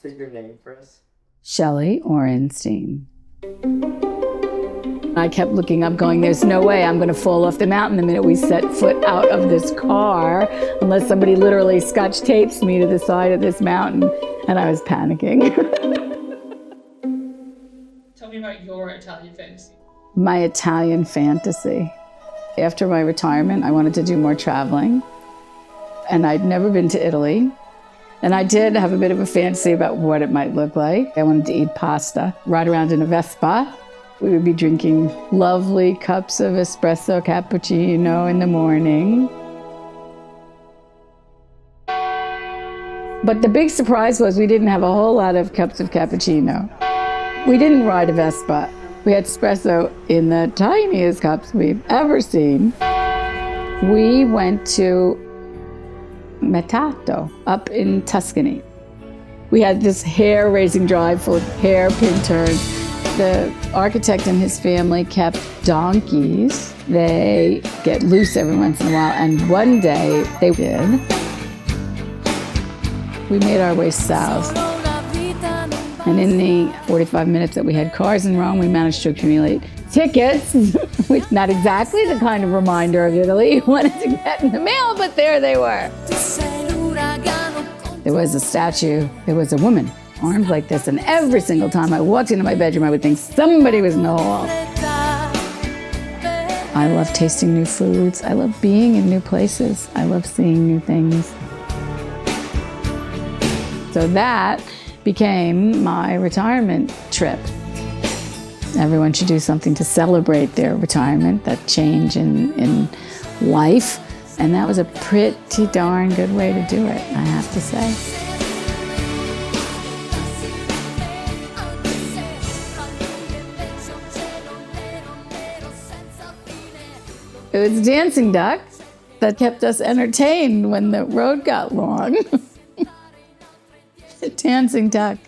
Say your name for us. Shelly Orenstein. I kept looking up going, there's no way I'm gonna fall off the mountain the minute we set foot out of this car, unless somebody literally scotch tapes me to the side of this mountain. And I was panicking. Tell me about your Italian fantasy. My Italian fantasy. After my retirement, I wanted to do more traveling. And I'd never been to Italy. And I did have a bit of a fantasy about what it might look like. I wanted to eat pasta, ride around in a Vespa. We would be drinking lovely cups of espresso cappuccino in the morning. But the big surprise was we didn't have a whole lot of cups of cappuccino. We didn't ride a Vespa. We had espresso in the tiniest cups we've ever seen. We went to Metato up in Tuscany. We had this hair-raising drive full of hairpin turns. The architect and his family kept donkeys. They get loose every once in a while, and one day they did. We made our way south. And in the 45 minutes that we had cars in Rome, we managed to accumulate tickets, which not exactly the kind of reminder of Italy you wanted to get in the mail, but there they were. There was a statue, there was a woman, arms like this, and every single time I walked into my bedroom, I would think somebody was in the hall. I love tasting new foods. I love being in new places. I love seeing new things. So that became my retirement trip. Everyone should do something to celebrate their retirement, that change in life. And that was a pretty darn good way to do it, I have to say. It was dancing ducks that kept us entertained when the road got long. Dancing duck.